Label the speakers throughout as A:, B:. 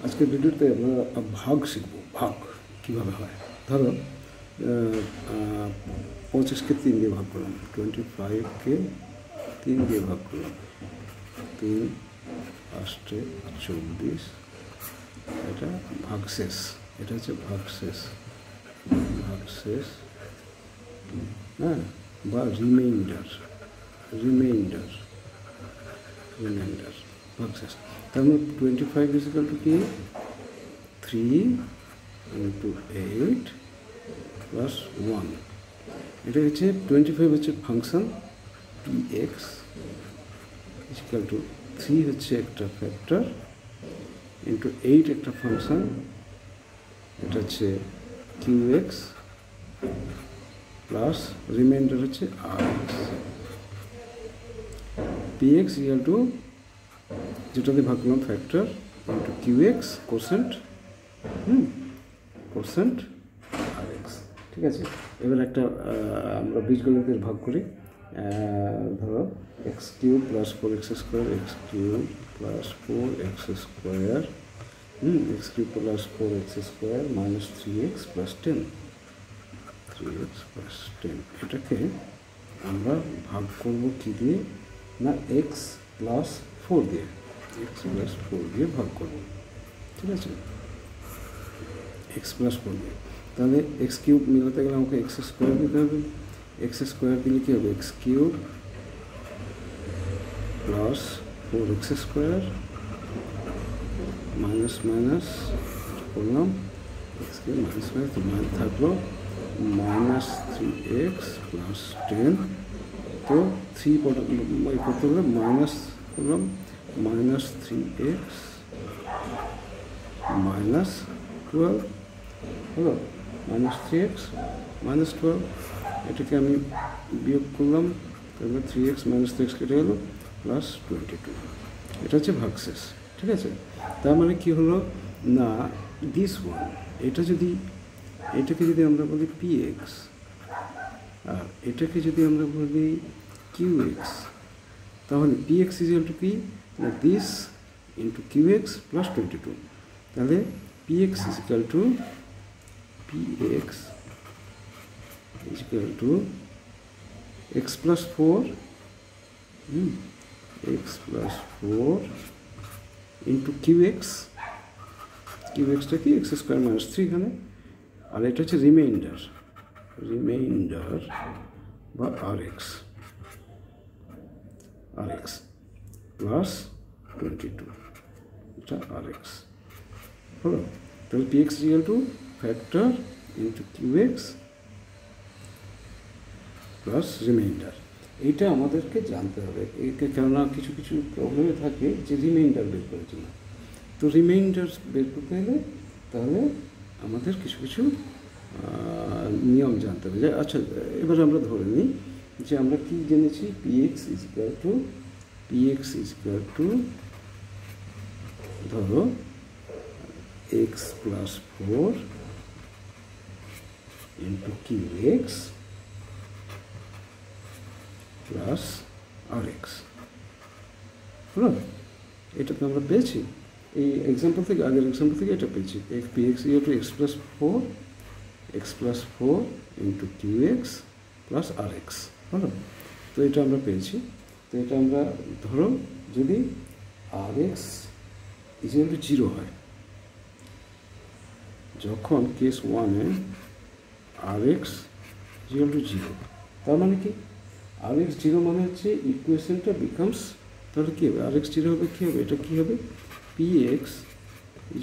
A: আজকের ভিডিওতে আমরা ভাগ শিখব। ভাগ কীভাবে হয়। ধরো 25কে 3 দিয়ে ভাগ করলাম, 25কে 3 দিয়ে ভাগ করলাম, 3 আষ্টে 24, এটা ভাগশেষ, এটা হচ্ছে ভাগশেষ, ভাগশেষ হ্যাঁ, বা রিমাইন্ডার, রিমাইন্ডার, রিমাইন্ডার ভাগশেষ। তার মানে 25 ইজিক্যাল টু কি 3 into 8 plus 1। এটা হচ্ছে 25 হচ্ছে ফাংশন px ইজিক্যাল টু 3 হচ্ছে একটা ফ্যাক্টর ইন্টু 8 একটা ফাংশন, এটা হচ্ছে qx প্লাস রিমাইন্ডার হচ্ছে rx। px ইকুয়াল টু যেটাতে ভাগ করলাম factor into qx quotient, quotient rx। ঠিক আছে, এবার একটা আমরা বীজগণিতের ভাগ করি। ধরো x cube plus 4x square, x cube plus 4x square, x cube plus 4x square minus 3x plus 10, 3x plus 10। এটাকে আমরা ভাগ করব কী দিয়ে না এক্স প্লাস 4 দিয়ে, এক্স প্লাস 4 দিয়ে ভাগ করব। ঠিক আছে, এক্স প্লাস 4 দিয়ে। তাহলে এক্স কিউব মেলাতে গেলে আমাকে এক্স স্কোয়ার দিতে হবে, এক্স স্কোয়ার দিলে কী হবে x cube plus 4x square minus minus করলাম, x cube minus minus minus থাকলো মাইনাস 3x প্লাস 10। তো 3 করতে হলে মাইনাস করলাম, মাইনাস 3x মাইনাস 12 হলো, মাইনাস 3x মাইনাস 12। এটাকে আমি বিয়োগ করলাম, তারপরে 3x মাইনাস 3x কেটে গেল প্লাস 22। এটা হচ্ছে ভাগশেষ। ঠিক আছে, তার মানে কী হলো না দিস ওয়ান, এটা যদি এটাকে যদি আমরা বলি px আর এটাকে যদি আমরা বলি qx, তাহলে px ইকুয়াল টু কি না দিস ইন্টু qx প্লাস 22। তাহলে px equal to px equal to x plus 4, x plus 4 into qx, qxটা কি এক্স স্কোয়ার মাইনাস 3 এখানে, আর এটা হচ্ছে রিমাইন্ডার, রিমাইন্ডার বা rx, rx প্লাস 22, এটা rx হলো। তাহলে px equal to factor into qx plus reminder. এইটা আমাদেরকে জানতে হবে, কেননা কিছু কিছু প্রবলেমে থাকে যে রিমাইন্ডার বের করেছে না। তো রিমাইন্ডার বের করতে গেলে তাহলে আমাদের কিছু কিছু নিয়ম জানতে হবে। আচ্ছা, এবার আমরা ধরে নিই যে আমরা কি জেনেছি px ইকুয়াল টু ধরো x plus 4 into qx plus rx হলো। এটা তো আমরা পেয়েছি এই এক্সাম্পল থেকে, আগের এক্সাম্পল থেকে এটা পেয়েছি। px equal to x plus 4 into qx plus rx হলো। তো এটা আমরা পেয়েছি। তো এটা আমরা ধরো যদি rx ইকুয়াল টু 0 হয়, যখন কেস 1-এ rx ইকুয়াল টু 0, তার মানে কি rx 0 মানে হচ্ছে ইকুয়েশনটা বিকামস, তাহলে কী হবে rx 0 হবে, কী হবে এটা কী হবে px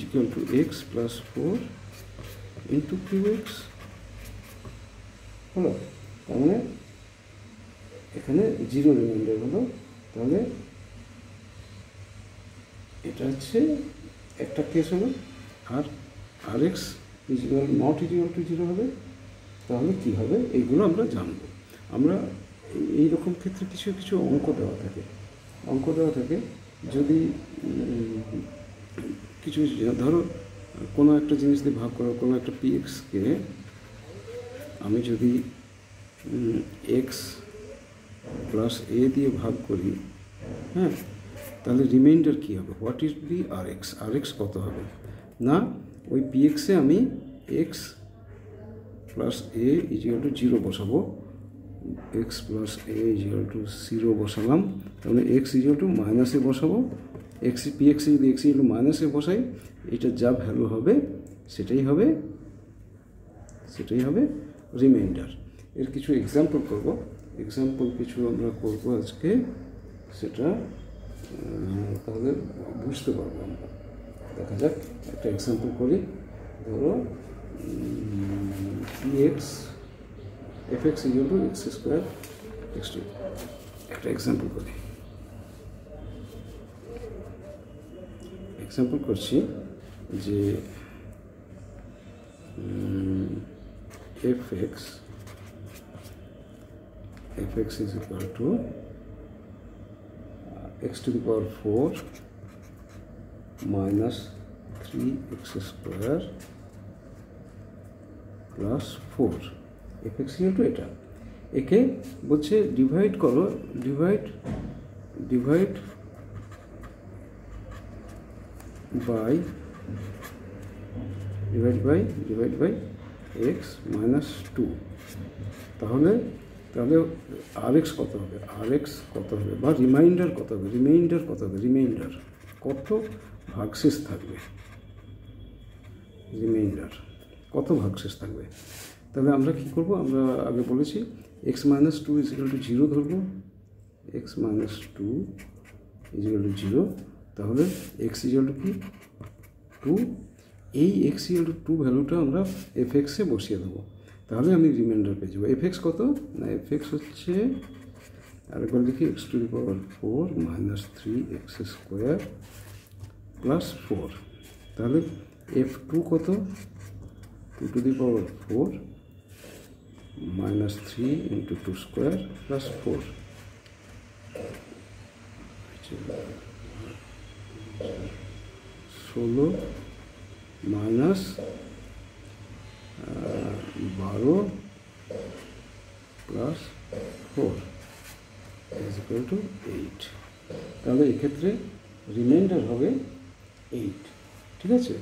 A: equal to x plus 4 into qx হলো। তার মানে এখানে 0 রিমাইন্ডার হলো। তাহলে এটা হচ্ছে একটা কেস হলো। আর rx equal not equal to 0 হবে, তাহলে কী হবে এইগুলো আমরা জানবো। আমরা এইরকম ক্ষেত্রে কিছু কিছু অঙ্ক দেওয়া থাকে, যদি কিছু ধরো কোনো একটা জিনিস দিয়ে ভাগ করা, কোনো একটা pxকে আমি যদি x প্লাস a দিয়ে ভাগ করি, হ্যাঁ, তাহলে রিমাইন্ডার কী হবে? What is B R X? আর এক্স কত হবে? না ওই পিএক্সে আমি X plus A is equal to 0 বসাবো, X plus A is equal to 0 বসালাম, তাহলে এক্স ইজিক্যাল টু মাইনাসে বসাবো, এক্স পিএক্সে যদি এক্স ইজিক্যাল টু মাইনাসে বসাই, এটা যা ভ্যালু হবে সেটাই হবে রিমাইন্ডার। এর কিছু এক্সাম্পল করব, কিছু আমরা করব আজকে, সেটা তাহলে বুঝতে পারবো আমরা। দেখা যাক একটা এক্সাম্পল করি। ধরো X F X equal to X square X two, একটা এক্সাম্পল করি। এক্সাম্পল করছি যে F X is equal to x to the power 4 minus 3x square plus 4 fx equal to এটা। একে বলছে ডিভাইড করো, ডিভাইড বাই x minus 2। তাহলে আর X কত হবে? বা রিমাইন্ডার কত হবে? রিমাইন্ডার কত ভাগশেষ থাকবে? তাহলে আমরা কি করব? আমরা আগে বলেছি এক্স মাইনাস 2 ইজিক্যাল টু 0 ধরবো, এক্স মাইনাস 2 ইজিক্যাল টু 0। তাহলে এক্স ইজিক্যাল টু কি? 2। এই এক্স ইজিক্যাল টু 2 ভ্যালুটা আমরা এফ এক্সে বসিয়ে দেবো, তাহলে আমি রিমাইন্ডার পেয়ে যাবো। এফ এক্স কত? না এফ এক্স হচ্ছে, আরেকবার দেখি, x to the power 4 minus 3x square plus 4। তাহলে এফ টু কত? 2 to the power 4 minus 3 into 2 square plus 4, 16 minus 12 plus 4 is equal to 8। তাহলে এক্ষেত্রে রিমাইন্ডার হবে 8। ঠিক আছে।